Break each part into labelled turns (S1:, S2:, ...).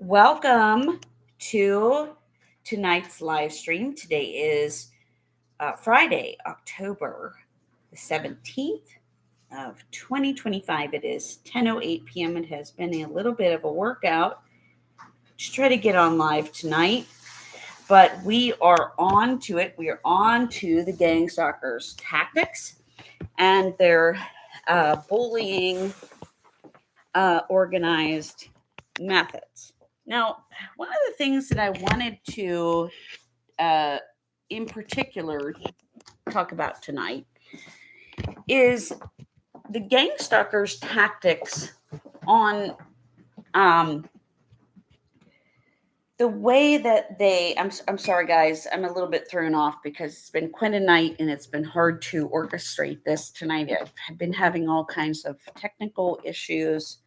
S1: Welcome to tonight's live stream. Today is Friday, October the 17th of 2025. It is 10:08 p.m. It has been a little bit of a workout to try to get on live tonight, but we are on to it. We are on to the gang stalkers' tactics and their bullying organized methods. Now, one of the things that I wanted to, uh, in particular, talk about tonight is the gang stalkers' tactics on the way that they. I'm sorry, guys. I'm a little bit thrown off because it's been quite a night and it's been hard to orchestrate this tonight. I've been having all kinds of technical issues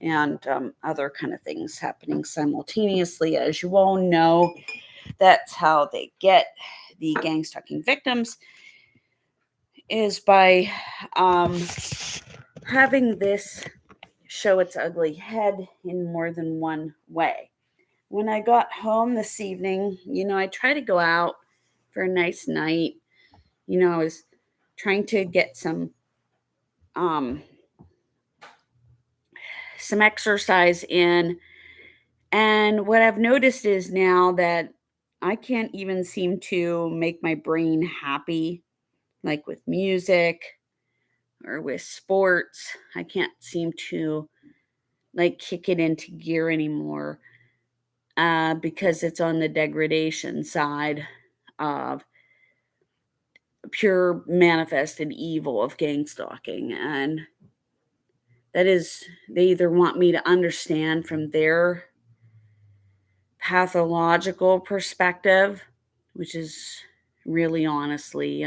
S1: and other kind of things happening simultaneously. As you all know, that's how they get the gang stalking victims, is by um, having this show its ugly head in more than one way. When I got home this evening, I try to go out for a nice night. I was trying to get um, some exercise in. And what I've noticed is now that I can't even seem to make my brain happy, like with music or with sports. I can't seem to like kick it into gear anymore because it's on the degradation side of pure manifested evil of gang stalking. And that is, they either want me to understand from their pathological perspective, which is really honestly,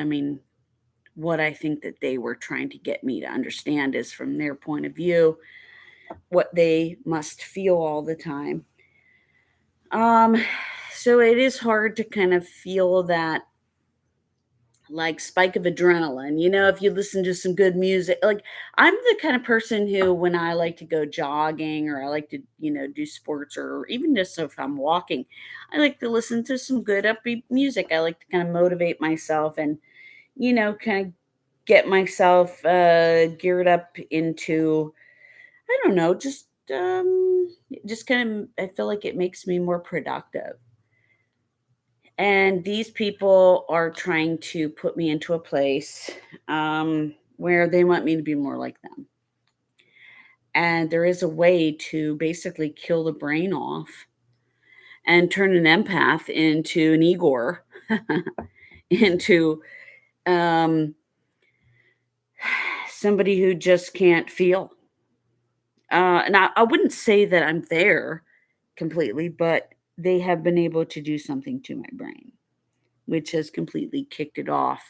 S1: what I think that they were trying to get me to understand is from their point of view, what they must feel all the time. Um, so it is hard to kind of feel that like spike of adrenaline, if you listen to some good music. Like, I'm the kind of person who, when I like to go jogging or I like to, do sports, or even just if I'm walking, I like to listen to some good upbeat music. I like to kind of motivate myself and, kind of get myself geared up into, I don't know, just kind of, I feel like it makes me more productive. And these people are trying to put me into a place where they want me to be more like them. And there is a way to basically kill the brain off and turn an empath into an Igor, into um, somebody who just can't feel. And I wouldn't say that I'm there completely, but they have been able to do something to my brain, which has completely kicked it off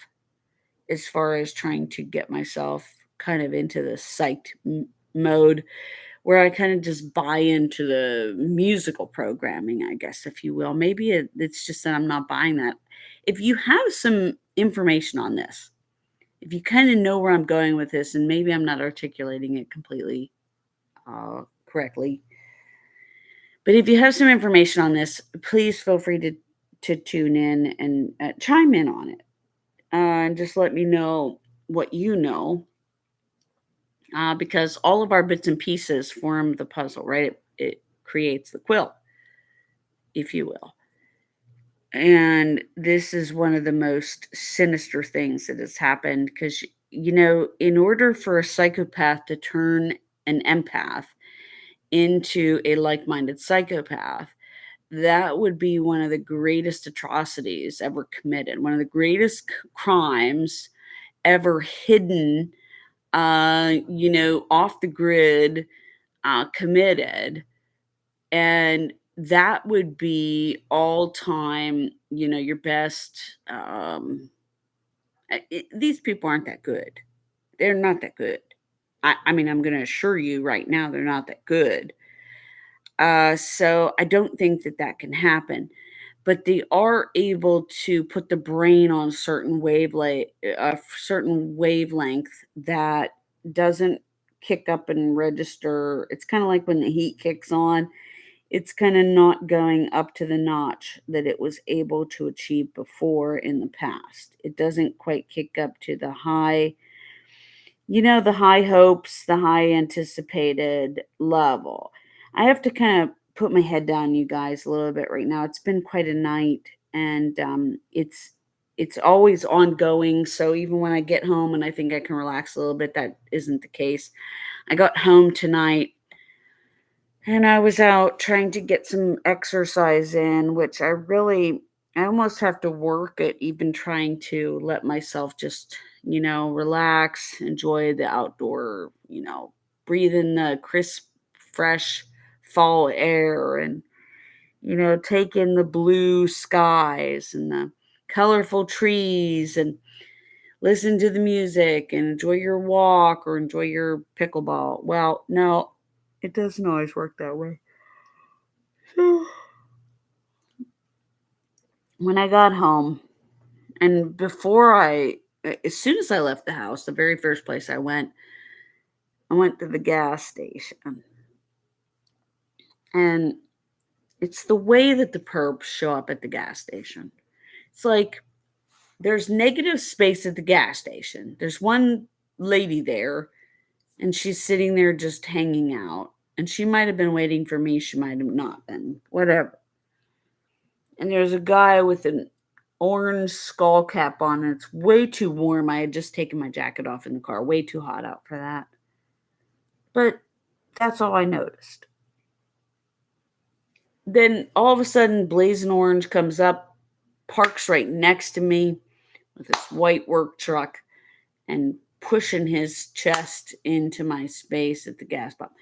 S1: as far as trying to get myself kind of into the psyched mode where I kind of just buy into the musical programming, I guess, if you will. Maybe it's just that I'm not buying that. If you have some information on this, if you kind of know where I'm going with this, and maybe I'm not articulating it completely correctly, but if you have some information on this, please feel free to tune in and chime in on it. And just let me know what you know, because all of our bits and pieces form the puzzle, right? It creates the quilt, if you will. And this is one of the most sinister things that has happened because, in order for a psychopath to turn an empath into a like minded psychopath, that would be one of the greatest atrocities ever committed, one of the greatest crimes ever hidden, off the grid, committed. And that would be all time, your best. These people aren't that good. They're not that good. I mean, I'm going to assure you right now, they're not that good. So I don't think that that can happen. But they are able to put the brain on a certain wavelength that doesn't kick up and register. It's kind of like when the heat kicks on. It's kind of not going up to the notch that it was able to achieve before in the past. It doesn't quite kick up to the high, the high hopes, the high anticipated level. I have to kind of put my head down, you guys, a little bit right now. It's been quite a night, and it's always ongoing. So even when I get home and I think I can relax a little bit, that isn't the case. I got home tonight and I was out trying to get some exercise in, which I almost have to work at even trying to let myself just, relax, enjoy the outdoor, breathe in the crisp, fresh fall air and, take in the blue skies and the colorful trees and listen to the music and enjoy your walk or enjoy your pickleball. Well, no, it doesn't always work that way. So when I got home, and as soon as I left the house, the very first place I went to the gas station. And it's the way that the perps show up at the gas station. It's like there's negative space at the gas station. There's one lady there, and she's sitting there just hanging out. And she might have been waiting for me, she might have not been, whatever. And there's a guy with an orange skull cap on, and it's way too warm. I had just taken my jacket off in the car. Way too hot out for that. But that's all I noticed. Then all of a sudden, Blazing Orange comes up, parks right next to me with this white work truck and pushing his chest into my space at the gas pump.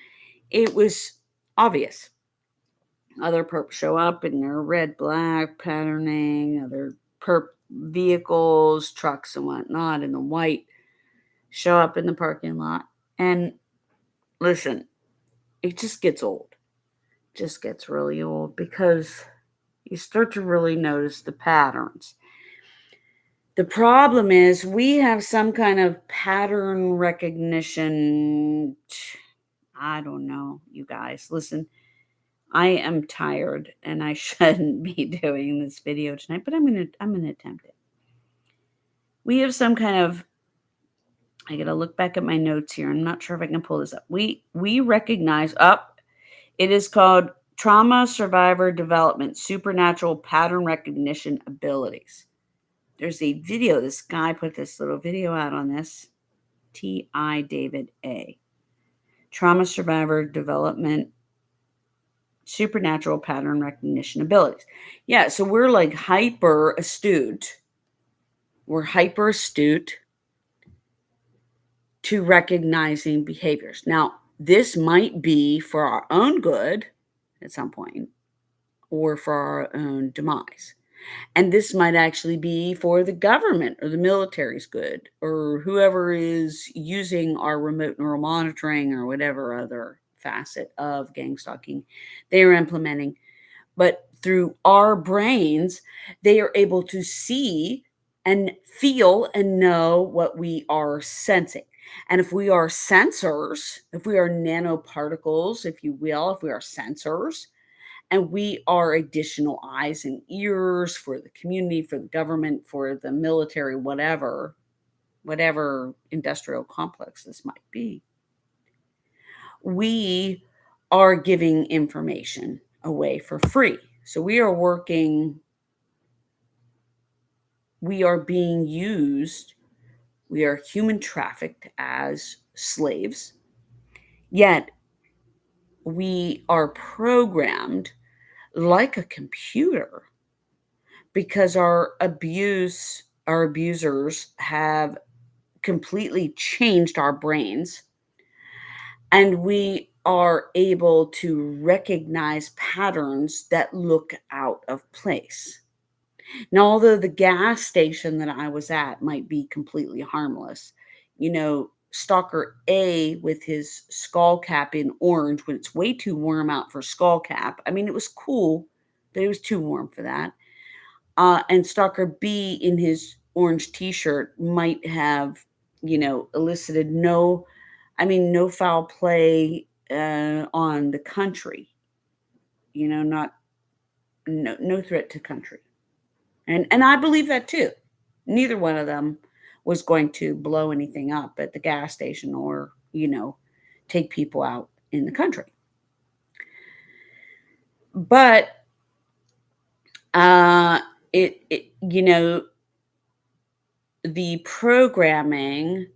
S1: It was obvious. Other perps show up in their red, black patterning, other perp vehicles, trucks, and whatnot, in the white show up in the parking lot. And listen, it just gets old. Just gets really old because you start to really notice the patterns. The problem is we have some kind of pattern recognition. I don't know, you guys. Listen, I am tired and I shouldn't be doing this video tonight, but I'm gonna attempt it. We have some kind of, I gotta look back at my notes here. I'm not sure if I can pull this up. We recognize up. It is called trauma survivor development, supernatural pattern recognition abilities. There's a video. This guy put this little video out on this. T.I. David A. Trauma survivor development, supernatural pattern recognition abilities. Yeah, so we're like hyper astute. We're hyper astute to recognizing behaviors. Now, this might be for our own good at some point or for our own demise. And this might actually be for the government or the military's good or whoever is using our remote neural monitoring or whatever other facet of gang stalking they are implementing. But through our brains, they are able to see and feel and know what we are sensing. And if we are sensors, if we are nanoparticles, if you will, if we are sensors, and we are additional eyes and ears for the community, for the government, for the military, whatever industrial complex this might be. We are giving information away for free. So we are being used, we are human trafficked as slaves, yet we are programmed like a computer because our abusers have completely changed our brains, and we are able to recognize patterns that look out of place. Now, although the gas station that I was at might be completely harmless, Stalker A with his skull cap in orange when it's way too warm out for skull cap. I mean, it was cool, but it was too warm for that. And Stalker B in his orange t-shirt might have, elicited no foul play on the country. not no threat to country. And I believe that too. Neither one of them was going to blow anything up at the gas station or, take people out in the country. But uh the programming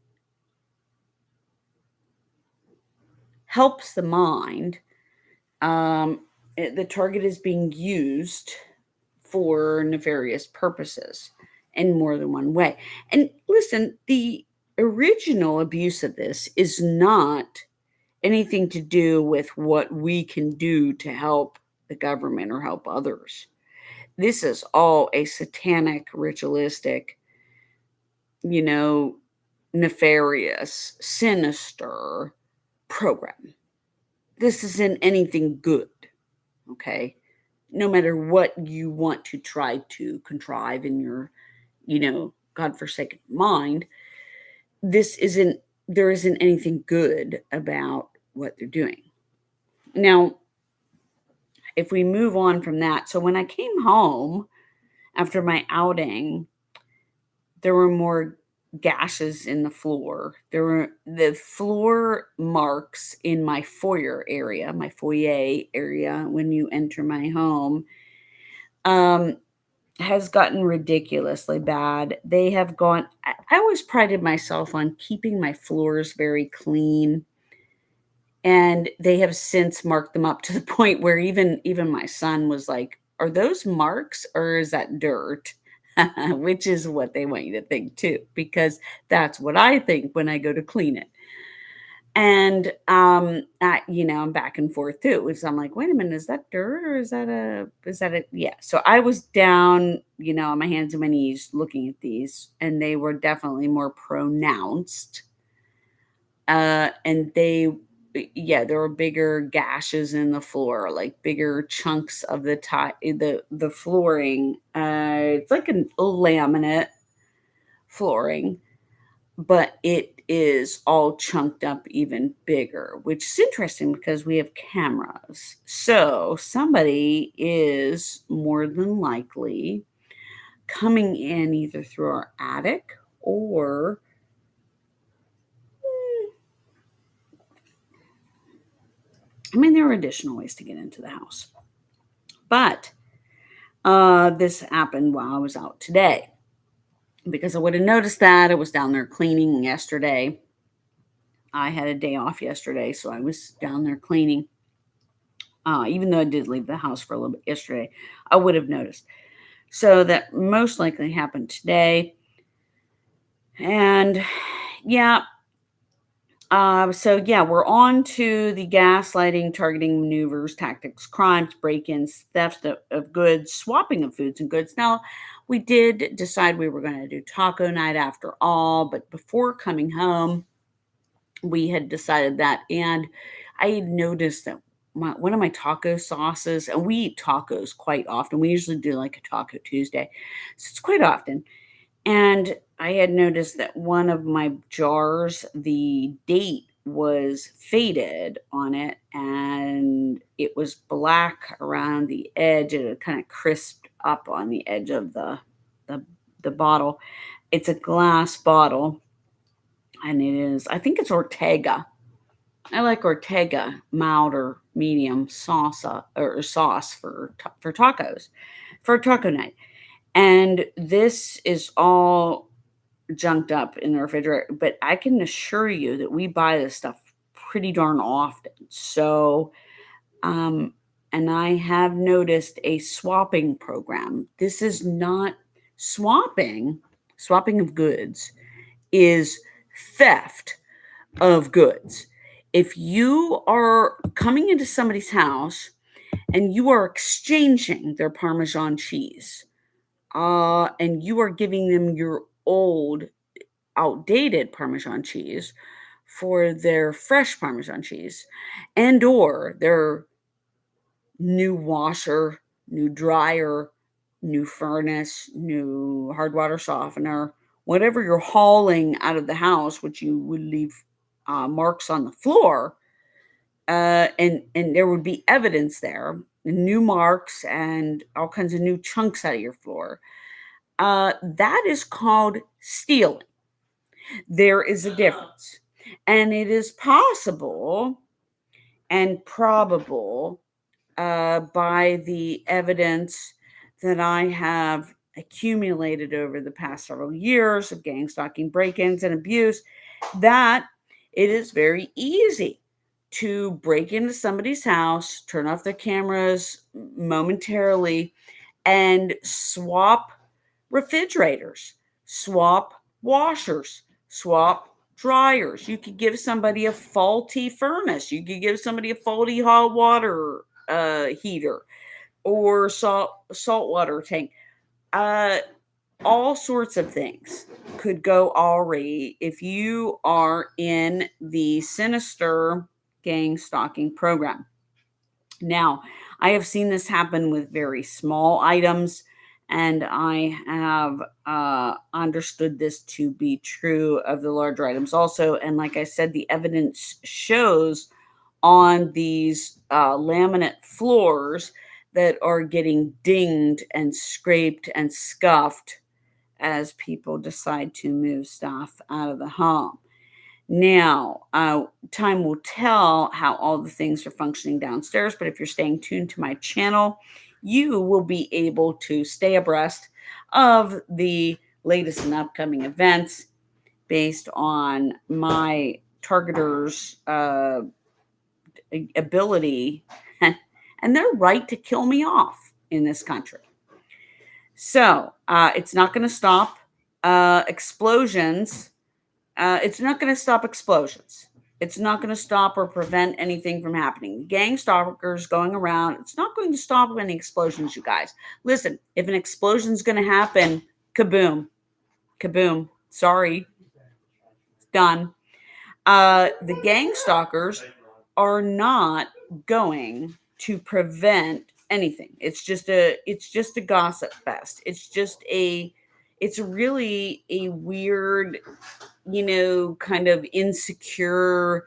S1: helps the mind. The target is being used for nefarious purposes in more than one way. And listen, the original abuse of this is not anything to do with what we can do to help the government or help others. This is all a satanic, ritualistic, you know, nefarious, sinister program. This isn't anything good, okay? No matter what you want to try to contrive in your, godforsaken mind, there isn't anything good about what they're doing. Now, if we move on from that, so when I came home after my outing, there were more gashes in the floor. There were the floor marks in my foyer area when you enter my home. Um, has gotten ridiculously bad. They have gone I always prided myself on keeping my floors very clean, and they have since marked them up to the point where even my son was like, "Are those marks or is that dirt?" Which is what they want you to think too, because that's what I think when I go to clean it. And, I'm back and forth too. So I'm like, wait a minute, is that dirt or is that a, yeah. So I was down, on my hands and my knees looking at these, and they were definitely more pronounced. And yeah, there were bigger gashes in the floor, like bigger chunks of the flooring. It's like a laminate flooring, but it is all chunked up even bigger, which is interesting because we have cameras. So somebody is more than likely coming in either through our attic or there are additional ways to get into the house. But this happened while I was out today because I would have noticed that I was down there cleaning yesterday. I had a day off yesterday, so I was down there cleaning. Even though I did leave the house for a little bit yesterday, I would have noticed. So that most likely happened today. And yeah, so yeah, we're on to the gaslighting, targeting maneuvers, tactics, crimes, break-ins, theft of goods, swapping of foods and goods. Now, we did decide we were going to do taco night after all, but before coming home, we had decided that, and I had noticed that one of my taco sauces, and we eat tacos quite often. We usually do like a Taco Tuesday, so it's quite often. And I had noticed that one of my jars, the date was faded on it, and it was black around the edge. It had kind of crisped up on the edge of the the bottle. It's a glass bottle, and I think it's Ortega. I like Ortega, mild or medium sauce for tacos, for taco night. And this is all junked up in the refrigerator, but I can assure you that we buy this stuff pretty darn often. So, um, and I have noticed a swapping program. This is not swapping, swapping of goods is theft of goods. If you are coming into somebody's house and you are exchanging their Parmesan cheese, and you are giving them your old, outdated Parmesan cheese for their fresh Parmesan cheese, and or their new washer, new dryer, new furnace, new hard water softener, whatever you're hauling out of the house, which you would leave marks on the floor, and there would be evidence there. new marks and all kinds of new chunks out of your floor. That is called stealing. There is a difference. And it is possible and probable by the evidence that I have accumulated over the past several years of gang stalking, break-ins, and abuse, that it is very easy to break into somebody's house, turn off their cameras momentarily, and swap refrigerators, swap washers, swap dryers. You could give somebody a faulty furnace. You could give somebody a faulty hot water heater or saltwater tank. Uh, all sorts of things could go awry if you are in the sinister gang stalking program. Now, I have seen this happen with very small items, and I have understood this to be true of the larger items also. And like I said, the evidence shows on these laminate floors that are getting dinged and scraped and scuffed as people decide to move stuff out of the home. Now, time will tell how all the things are functioning downstairs, but if you're staying tuned to my channel, you will be able to stay abreast of the latest and upcoming events based on my targeters' ability and their right to kill me off in this country. So it's not going to stop explosions. It's not going to stop explosions. It's not going to stop or prevent anything from happening. Gang stalkers going around. It's not going to stop any explosions, you guys. Listen, if an explosion is going to happen, kaboom, kaboom. Sorry, it's done. The gang stalkers are not going to prevent anything. It's just a gossip fest. It's really a weird, kind of insecure,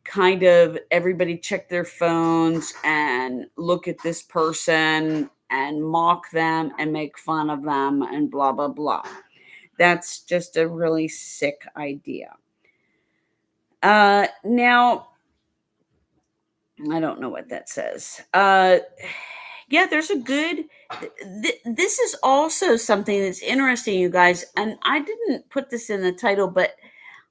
S1: kind of everybody check their phones and look at this person and mock them and make fun of them and blah blah blah. That's just a really sick idea. Now I don't know what that says. Yeah, there's a good. This is also something that's interesting, you guys. And I didn't put this in the title, but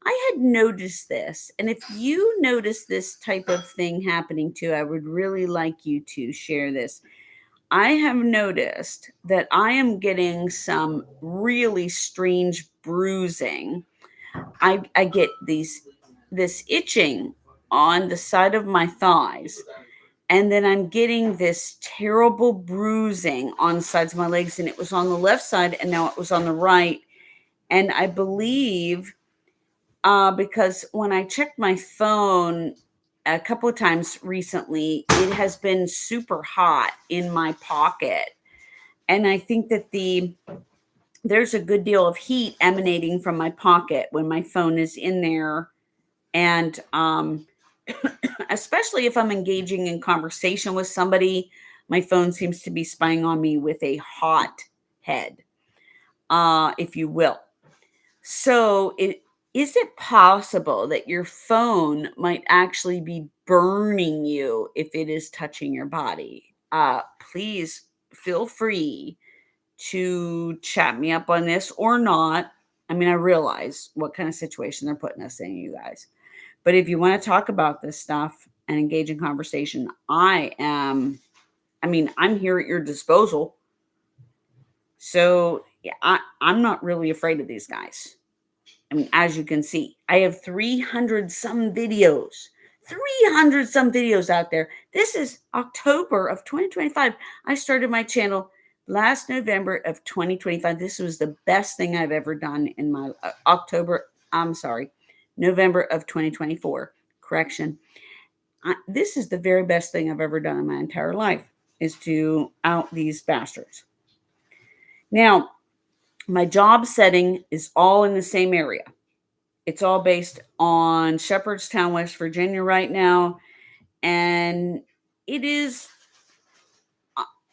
S1: I had noticed this. And if you notice this type of thing happening too, I would really like you to share this. I have noticed that I am getting some really strange bruising. I get this itching on the side of my thighs, and then I'm getting this terrible bruising on the sides of my legs, and it was on the left side and now it was on the right. And I believe because when I checked my phone a couple of times recently, it has been super hot in my pocket. And I think that there's a good deal of heat emanating from my pocket when my phone is in there. And especially if I'm engaging in conversation with somebody, my phone seems to be spying on me with a hot head, if you will. So, is it possible that your phone might actually be burning you if it is touching your body? Please feel free to chat me up on this or not. I mean, I realize what kind of situation they're putting us in, you guys. But if you want to talk about this stuff and engage in conversation, I'm here at your disposal. So yeah, I'm not really afraid of these guys. I mean, as you can see, I have 300 some videos, 300 some videos out there. This is October of 2025. I started my channel last November of 2025. This was the best thing I've ever done in my November of 2024. Correction. This is the very best thing I've ever done in my entire life, is to out these bastards. Now, my job setting is all in the same area. It's all based on Shepherdstown, West Virginia right now. And it is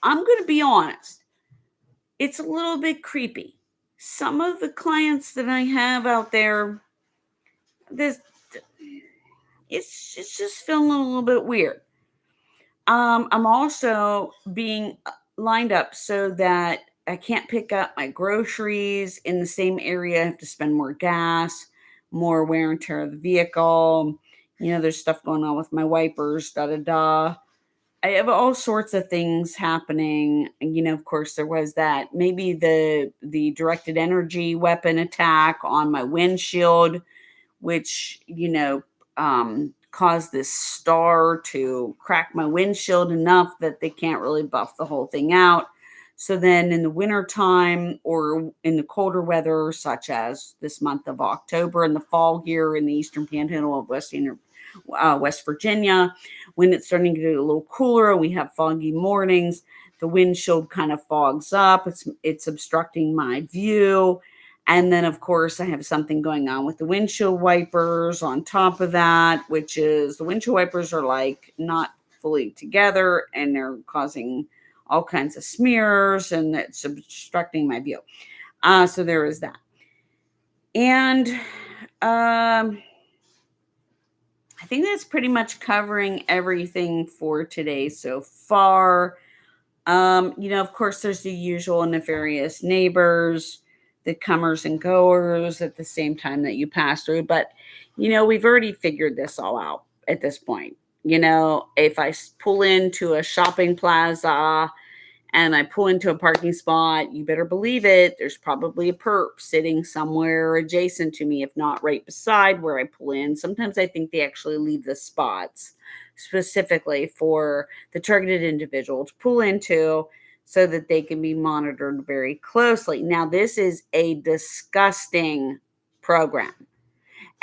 S1: I'm going to be honest, it's a little bit creepy. Some of the clients that I have out there, this it's just feeling a little bit weird. I'm also being lined up so that I can't pick up my groceries in the same area. I have to spend more gas, more wear and tear of the vehicle. There's stuff going on with my wipers, da da da. I have all sorts of things happening. And, of course, there was that maybe the directed energy weapon attack on my windshield, which, caused this star to crack my windshield enough that they can't really buff the whole thing out. So then in the wintertime or in the colder weather, such as this month of October and the fall here in the eastern panhandle of West Virginia, when it's starting to get a little cooler, we have foggy mornings. The windshield kind of fogs up. It's obstructing my view. And then, of course, I have something going on with the windshield wipers on top of that, which is the windshield wipers are like not fully together and they're causing all kinds of smears and it's obstructing my view. So there is that. And I think that's pretty much covering everything for today so far. Of course, there's the usual nefarious neighbors, the comers and goers at the same time that you pass through. But, we've already figured this all out at this point. If I pull into a shopping plaza and I pull into a parking spot, you better believe it. There's probably a perp sitting somewhere adjacent to me, if not right beside where I pull in. Sometimes I think they actually leave the spots specifically for the targeted individual to pull into so that they can be monitored very closely. Now, this is a disgusting program.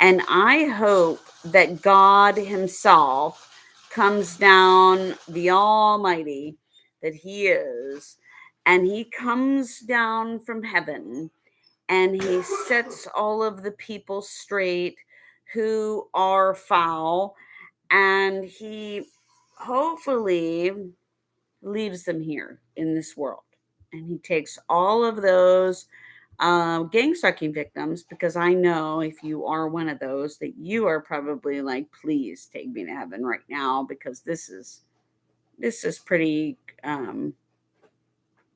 S1: And I hope that God Himself comes down, the Almighty that He is, and He comes down from heaven and He sets all of the people straight who are foul, and He hopefully leaves them here in this world. And He takes all of those gang stalking victims, because I know if you are one of those that you are probably like, please take me to heaven right now, because this is pretty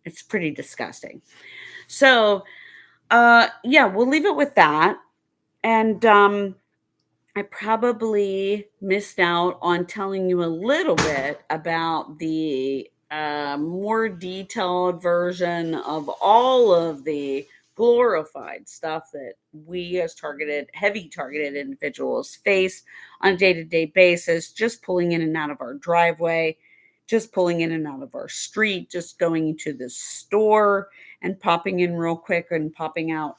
S1: it's pretty disgusting. So yeah, we'll leave it with that. And I probably missed out on telling you a little bit about the more detailed version of all of the glorified stuff that we as heavy targeted individuals face on a day-to-day basis, just pulling in and out of our driveway, just pulling in and out of our street, just going into the store and popping in real quick and popping out.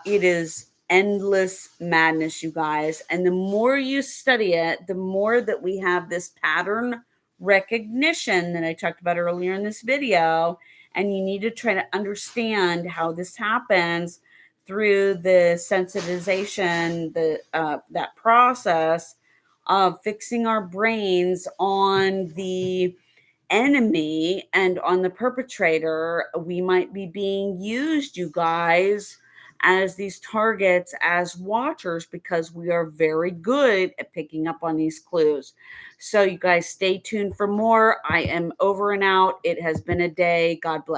S1: It is endless madness, you guys. And the more you study it, the more that we have this pattern recognition that I talked about earlier in this video. And you need to try to understand how this happens through the sensitization, that process of fixing our brains on the enemy and on the perpetrator. We might be being used, you guys, as these targets, as watchers, because we are very good at picking up on these clues. So you guys stay tuned for more. I am over and out. It has been a day. God bless.